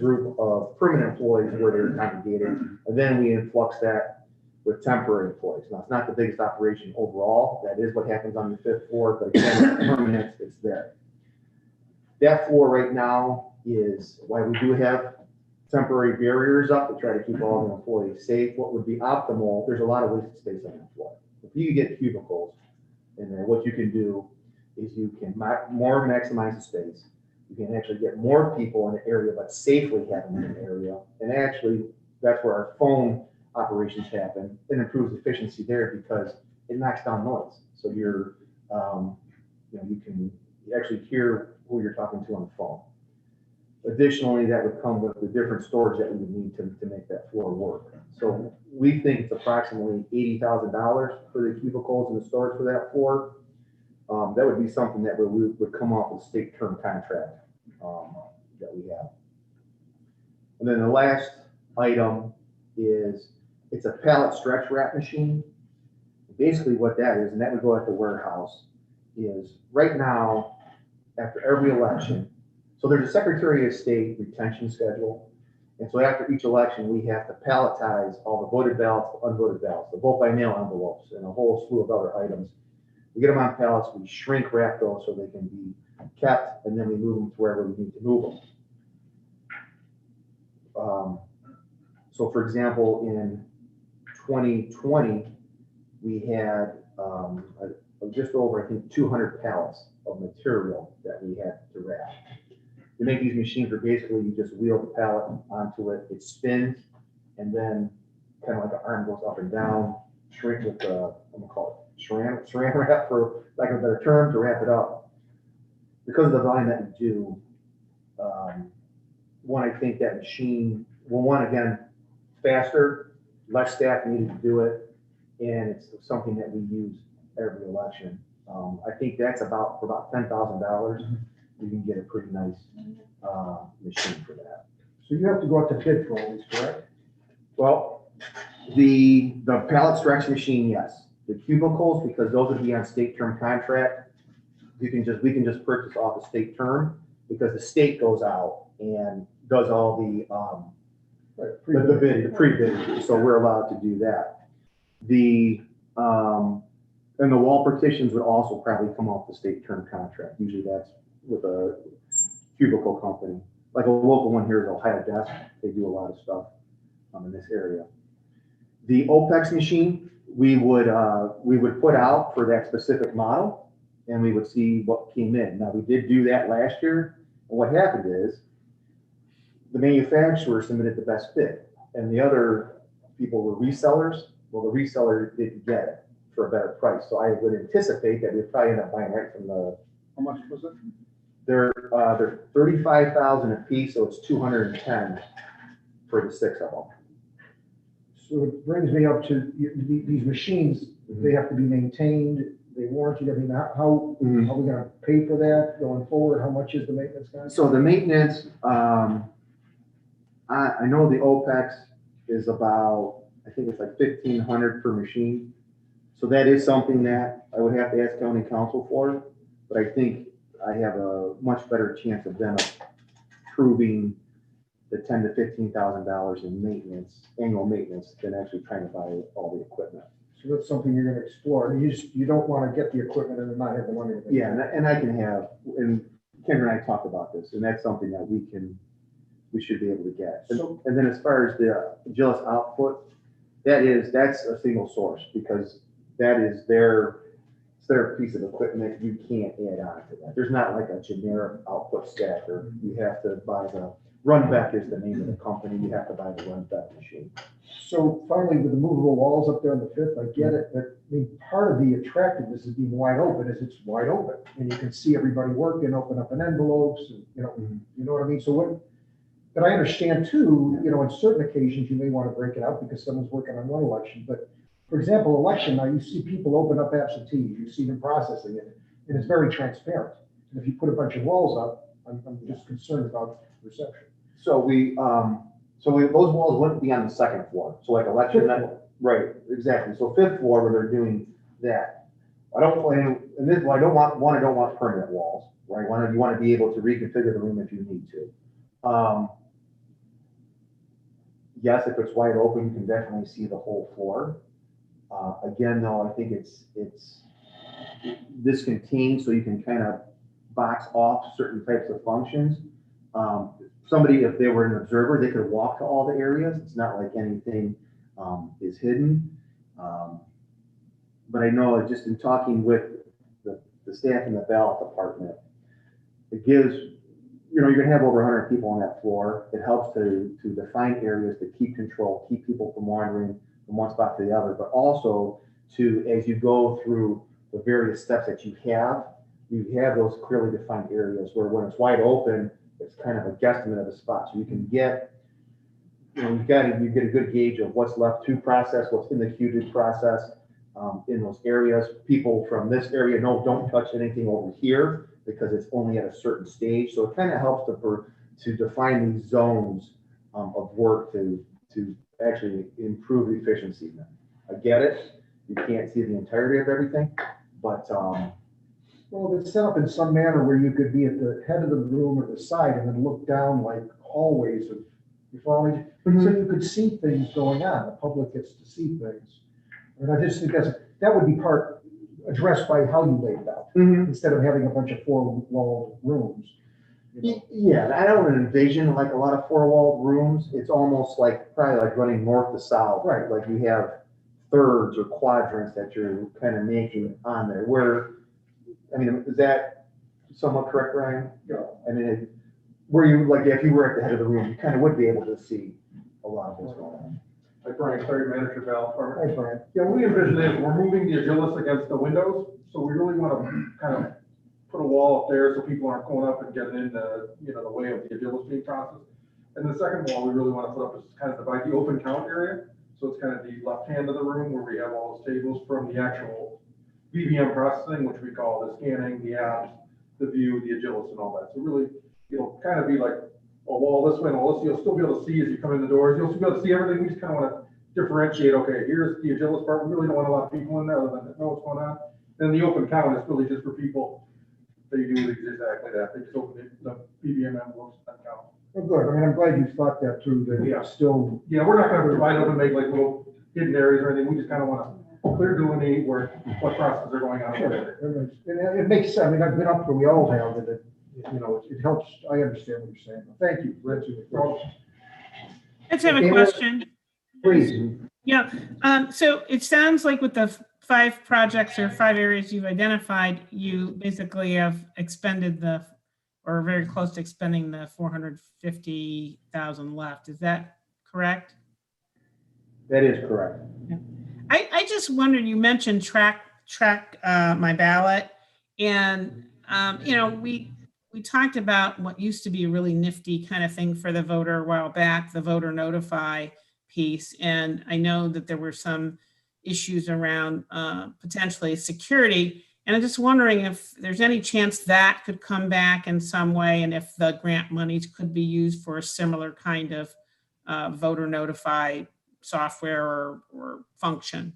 group of permanent employees where they're congregated, and then we influx that with temporary employees. Now, it's not the biggest operation overall. That is what happens on the 5th floor, but again, it's permanent, it's there. That floor right now is why we do have temporary barriers up to try to keep all the employees safe. What would be optimal, there's a lot of wasted space on the floor. If you get cubicles in there, what you can do is you can more maximize the space. You can actually get more people in the area, but safely have them in an area. And actually, that's where our phone operations happen. It improves efficiency there because it knocks down noise. So you're, you can actually hear who you're talking to on the phone. Additionally, that would come with the different storage that we would need to make that floor work. So we think it's approximately $80,000 for the cubicles and the storage for that floor. That would be something that we would come off with state term contract that we have. And then the last item is it's a pallet stretch wrap machine. Basically what that is, and that would go at the warehouse, is right now, after every election, so there's a Secretary of State retention schedule. And so after each election, we have to palletize all the voted ballots, the unvoted ballots, the vote by mail envelopes, and a whole slew of other items. We get them on pallets, we shrink wrap those so they can be kept, and then we move them to wherever we need to move them. So for example, in 2020, we had just over, I think, 200 pallets of material that we had to wrap. To make these machines where basically you just wheel the pallet onto it, it spins, and then kind of like an arm goes up and down, shrink with the, I'm gonna call it saran wrap, for lack of a better term, to wrap it up. Because of the volume that we do, one, I think that machine, well, one, again, faster, less staff needed to do it, and it's something that we use every election. I think that's for about $10,000. You can get a pretty nice machine for that. So you have to go out to bid for all these, correct? Well, the pallet stretch machine, yes. The cubicles, because those would be on state term contract, we can just purchase off the state term, because the state goes out and does all the pre-bid, so we're allowed to do that. And the wall partitions would also probably come off the state term contract. Usually that's with a cubicle company. Like a local one here is Ohio Desk. They do a lot of stuff in this area. The OPEX machine, we would put out for that specific model, and we would see what came in. Now, we did do that last year, and what happened is the manufacturer submitted the best bid, and the other people were resellers. Well, the reseller didn't get it for a better price, so I would anticipate that we'd probably end up buying right from the. How much was it? They're $35,000 a piece, so it's $210 for the 6 of them. So it brings me up to these machines, they have to be maintained, they warranted, I mean, how are we gonna pay for that going forward? How much is the maintenance guy? So the maintenance, I know the OPEX is about, I think it's like $1,500 per machine. So that is something that I would have to ask county council for, but I think I have a much better chance of them approving the $10,000 to $15,000 in maintenance, annual maintenance, than actually trying to buy all the equipment. So that's something you're gonna explore. You don't wanna get the equipment and then not have the money. Yeah, and I can have, and Kendra and I talked about this, and that's something that we should be able to get. And then as far as the Agilus output, that's a single source, because that is their piece of equipment. You can't add on to that. There's not like a generic output stacker. You have to buy the Runback is the name of the company. You have to buy the Runback machine. So finally, with the movable walls up there on the 5th, I get it, but I mean, part of the attractiveness of being wide open is it's wide open, and you can see everybody working, open up envelopes, and you know what I mean? So but I understand too, on certain occasions, you may want to break it out because someone's working on one election, but for example, election now, you see people open up absentees, you see them processing it, and it's very transparent. And if you put a bunch of walls up, I'm just concerned about reception. So those walls wouldn't be on the 2nd floor. So like election night, right? Exactly. So 5th floor where they're doing that. I don't want permanent walls, right? You want to be able to reconfigure the room if you need to. Yes, if it's wide open, you can definitely see the whole floor. Again, though, I think it's discontinued, so you can kind of box off certain types of functions. somebody, if they were an observer, they could walk to all the areas. It's not like anything is hidden. But I know just in talking with the staff in the ballot department, it gives, you're gonna have over 100 people on that floor. It helps to define areas, to keep control, keep people from wandering from one spot to the other, but also to, as you go through the various steps that you have those clearly defined areas where when it's wide open, it's kind of a guesstimate of the spot. So you can get, you get a good gauge of what's left to process, what's in the queue to process in those areas. People from this area don't touch anything over here because it's only at a certain stage. So it kind of helps to define these zones of work to actually improve efficiency. I get it. You can't see the entirety of everything, but Well, if it's set up in some manner where you could be at the head of the room or the side and then look down like hallways of, you follow me? So you could see things going on, the public gets to see things. And I just think that would be part addressed by how you laid it out, instead of having a bunch of four-walled rooms. Yeah, I don't envision like a lot of four-walled rooms. It's almost like probably like running north to south. Right. Like you have thirds or quadrants that you're kind of making on there. Where, I mean, is that somewhat correct, Ryan? Yeah. I mean, where you, like, if you were at the head of the room, you kind of would be able to see a lot of what's going on. Hi, Brian, Clery, Manager, Ballot Department. Hi, Brian. Yeah, what we envision is we're moving the Agilis against the windows, so we really want to kind of put a wall up there so people aren't going up and getting in the way of the Agilis being processed. And the second wall we really want to put up is kind of divide the open count area. So it's kind of the left hand of the room where we have all those tables from the actual VBM processing, which we call the scanning, the apps, the view, the Agilis, and all that. So really, it'll kind of be like a wall this way and a wall this. You'll still be able to see as you come in the doors. You'll still be able to see everything. We just kind of want to differentiate. Okay, here's the Agilis part. We really don't want a lot of people in there other than know what's going on. Then the open count is really just for people. They do exactly that. They just open the VBM envelopes and count. Oh, good. I mean, I'm glad you thought that through, that it's still. Yeah, we're not going to divide up and make like little hidden areas or anything. We just kind of want to clear delineate what processes are going on. Sure. It makes sense. I mean, I've been up there, we all have, and it helps. I understand what you're saying. Thank you for answering the question. Let's have a question. Please. Yeah, so it sounds like with the 5 projects or 5 areas you've identified, you basically have expended or very close to expending the 450,000 left. Is that correct? That is correct. Yeah. I just wondered, you mentioned track My Ballot, and we talked about what used to be a really nifty kind of thing for the voter a while back, the voter notify piece. And I know that there were some issues around potentially security. And I'm just wondering if there's any chance that could come back in some way, and if the grant monies could be used for a similar kind of voter notify software or function.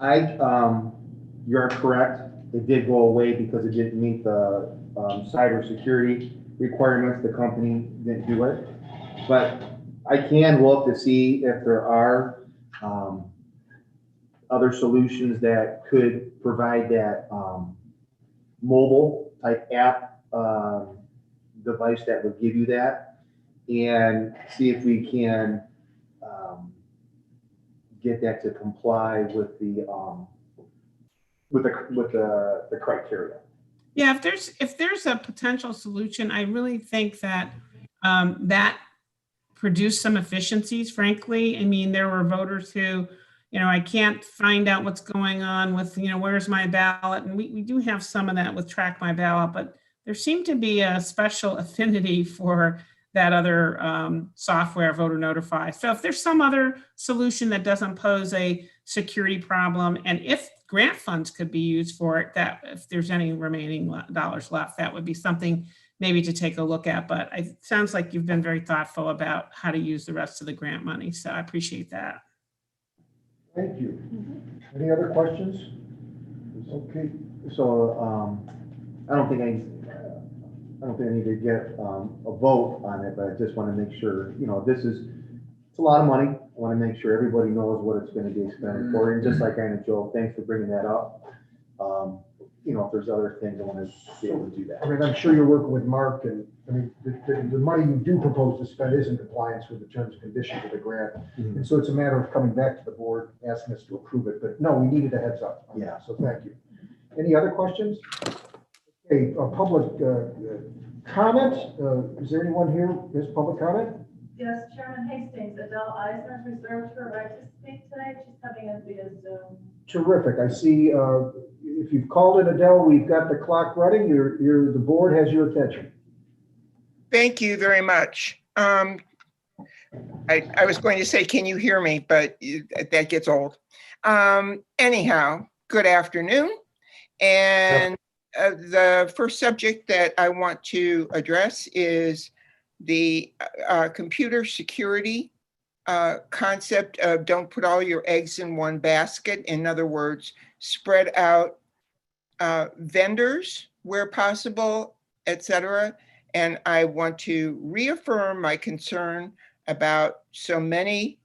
You're correct. It did go away because it didn't meet the cybersecurity requirements. The company didn't do it. But I can look to see if there are other solutions that could provide that mobile type app device that would give you that, and see if we can get that to comply with the criteria. Yeah, if there's a potential solution, I really think that that produced some efficiencies, frankly. I mean, there were voters who, I can't find out what's going on with, where's my ballot? And we do have some of that with Track My Ballot, but there seemed to be a special affinity for that other software, Voter Notify. So if there's some other solution that doesn't pose a security problem, and if grant funds could be used for it, that if there's any remaining dollars left, that would be something maybe to take a look at. But it sounds like you've been very thoughtful about how to use the rest of the grant money. So I appreciate that. Thank you. Any other questions? Okay. So I don't think I need to get a vote on it, but I just want to make sure, it's a lot of money. I want to make sure everybody knows what it's going to be expended for. And just like Anna Joe, thanks for bringing that up. you know, if there's other things, I want to be able to do I that. mean, I'm sure you're working with Mark, and, I mean, the money you do propose to spend is in compliance with the terms and conditions of the grant. Mhm. And so it's a matter of coming back to the board, asking us to approve it, but no, we needed a heads up on that, so thank you. Any other questions? Okay, public comment, is there anyone here who has public comment? Yes, Chairman Hastings, Adele Eisner is reserved her right to speak today. She's coming in via Zoom. Terrific, I see, if you've called it, Adele, we've got the clock running, the board has your attention. Thank you very much. I was going to say, can you hear me? But that gets old. Anyhow, good afternoon. And the first subject that I want to address is the computer security concept of don't put all your eggs in one basket. In other words, spread out vendors where possible, etc. And I want to reaffirm my concern about so many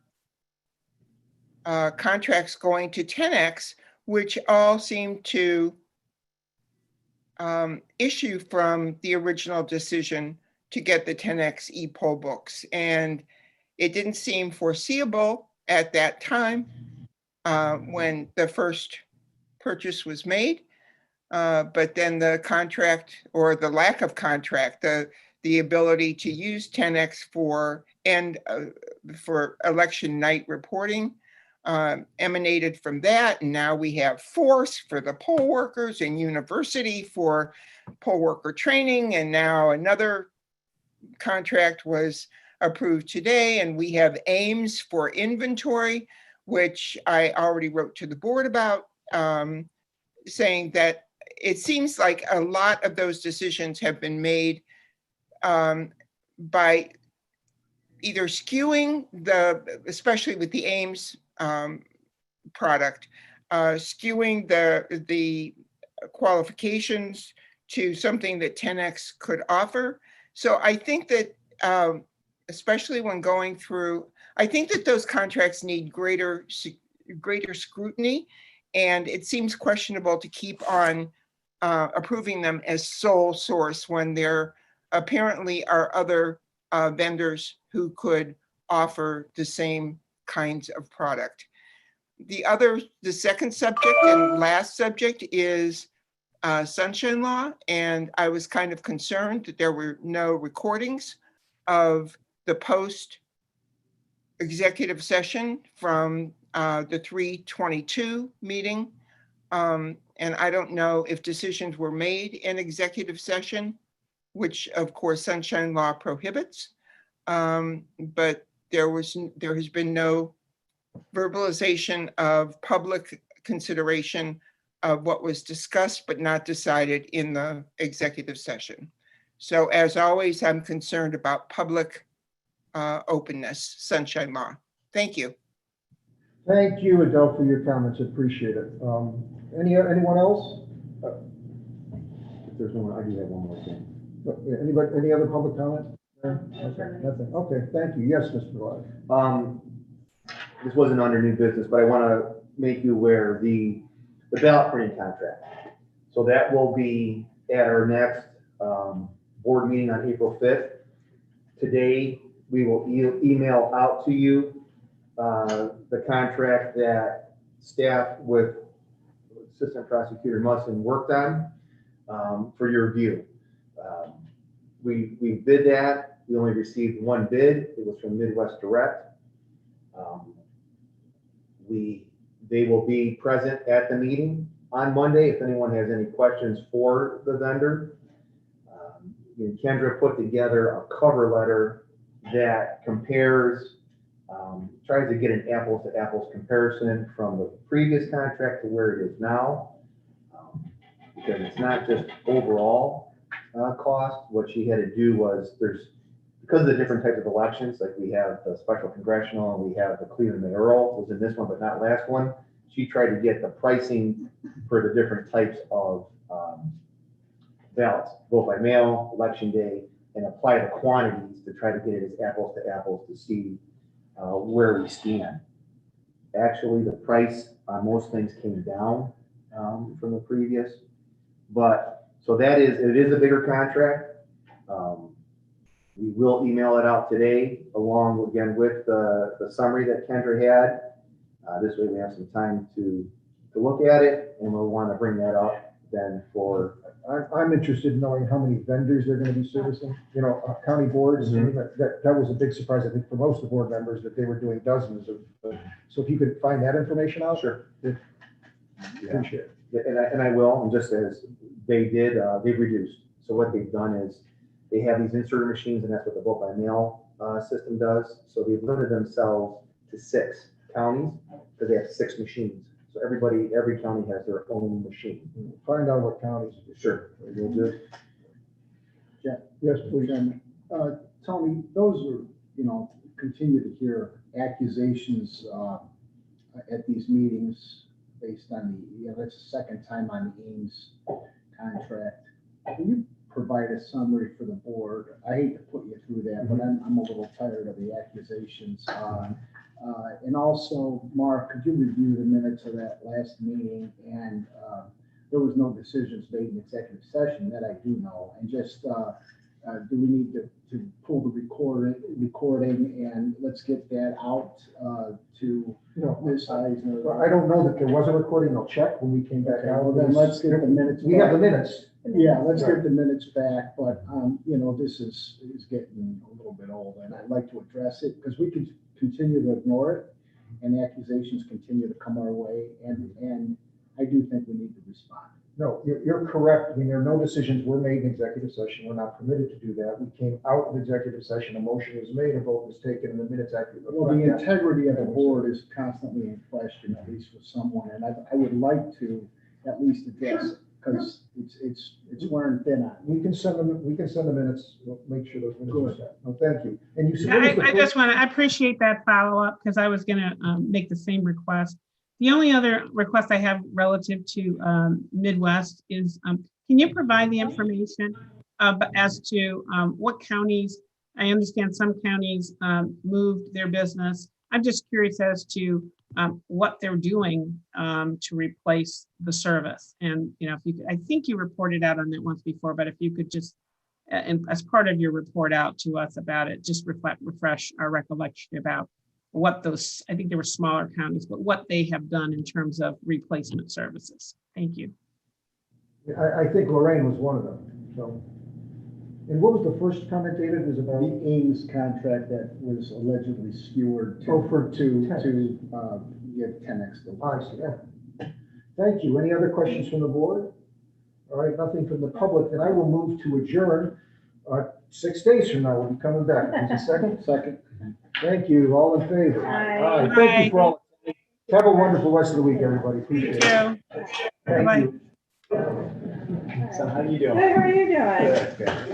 contracts going to 10X, which all seem to issue from the original decision to get the 10X e-poll books. And it didn't seem foreseeable at that time when the first purchase was made. But then the contract, or the lack of contract, the ability to use 10X for election night reporting emanated from that. And now we have Force for the poll workers and University for poll worker training. And now another contract was approved today. And we have Ames for inventory, which I already wrote to the board about, saying that it seems like a lot of those decisions have been made by either skewing especially with the Ames product, skewing the qualifications to something that 10X could offer. So I think that, especially when going through, I think that those contracts need greater scrutiny, and it seems questionable to keep on approving them as sole source when there apparently are other vendors who could offer the same kinds of product. The second subject and last subject is sunshine law. And I was kind of concerned that there were no recordings of the post executive session from the 3/22 meeting. And I don't know if decisions were made in executive session, which of course sunshine law prohibits. But there has been no verbalization of public consideration of what was discussed but not decided in the executive session. So as always, I'm concerned about public openness, sunshine law. Thank you. Thank you, Adele, for your comments, appreciate it. Anyone else? If there's no one, I do have one more thing. Anybody, any other public comment? Nothing. Okay, thank you. Yes, Mr. Lodge. This wasn't under new business, but I want to make you aware of the ballot printing contract. So that will be at our next board meeting on April 5th. Today, we will email out to you the contract that staff with Assistant Prosecutor Musson worked on for your review. We bid that. We only received one bid. It was from Midwest Direct. They will be present at the meeting on Monday if anyone has any questions for the vendor. Kendra put together a cover letter that compares, tries to get an apples to apples comparison from the previous contract to where it is now. Because it's not just overall cost. What she had to do was because of the different types of elections, like we have the special congressional and we have the Cleveland mayoral, was in this one but not last one. She tried to get the pricing for the different types of ballots, vote by mail, election day, and apply the quantities to try to get it as apples to apples to see where we stand. Actually, the price on most things came down from the previous. But, so that is, it is a bigger contract. We will email it out today along again with the summary that Kendra had. This way we have some time to look at it, and we'll want to bring that up then for. I'm interested in knowing how many vendors they're gonna be servicing, you know, county boards. I mean, that was a big surprise, I think, for most of the board members, that they were doing dozens of, so if you could find that information out. Sure. Appreciate it. Yeah, and I will, and just as they did, they've reduced. So what they've done is they have these inserter machines, and that's what the vote by mail system does. So they've limited themselves to 6 counties because they have 6 machines. So every county has their own machine. Find out what counties. Sure. We'll do. Yes, please. Tony, those are, you know, continue to hear accusations at these meetings based on the, you know, that's the second time on the Ames contract. Can you provide a summary for the board? I hate to put you through that, but I'm a little tired of the accusations. And also, Mark, could you review the minutes of that last meeting? And there was no decisions made in executive session, that I do know. And just, do we need to pull the recording and let's get that out to Ms. Eisner? Well, I don't know that there was a recording. I'll check when we came back out. Well, then let's get the minutes. We have the minutes. Yeah, let's get the minutes back, but, you know, this is getting a little bit old, and I'd like to address it, because we could continue to ignore it, and accusations continue to come our way, and I do think we need to respond. No, you're correct. I mean, there are no decisions were made in executive session. We're not permitted to do that. We came out of executive session, a motion was made, a vote was taken, and the minutes actually. Well, the integrity of the board is constantly in question, at least with someone, and I would like to at least address it, because it's wearing thin on me. We can send them, the minutes. We'll make sure those minutes are Good. set. No, thank you. And you I just want to, I appreciate that follow-up, because I was going to make the same request. The only other request I have relative to Midwest is, can you provide the information but as to what counties, I understand some counties moved their business. I'm just curious as to what they're doing to replace the service. And, you know, if you could, I think you reported out on that once before, but if you could just, as part of your report out to us about it, just refresh our recollection about what those, I think there were smaller counties, but what they have done in terms of replacement services. Thank you. I think Lorraine was one of them, so. And what was the first comment, David, was about? The Ames contract that was allegedly skewered to, Oh, for to Tenex. give Tenex the. I see, yeah. Thank you. Any other questions from the board? All right, nothing from the public. Then I will move to adjourn. 6 days from now, we'll be coming back. Is it second? Second. Thank you. All in favor? Aye. Thank you for all. Have a wonderful rest of the week, everybody. Appreciate Thank it. you. Thank Bye-bye. you. So how do you doing? Good, how are you doing? Good.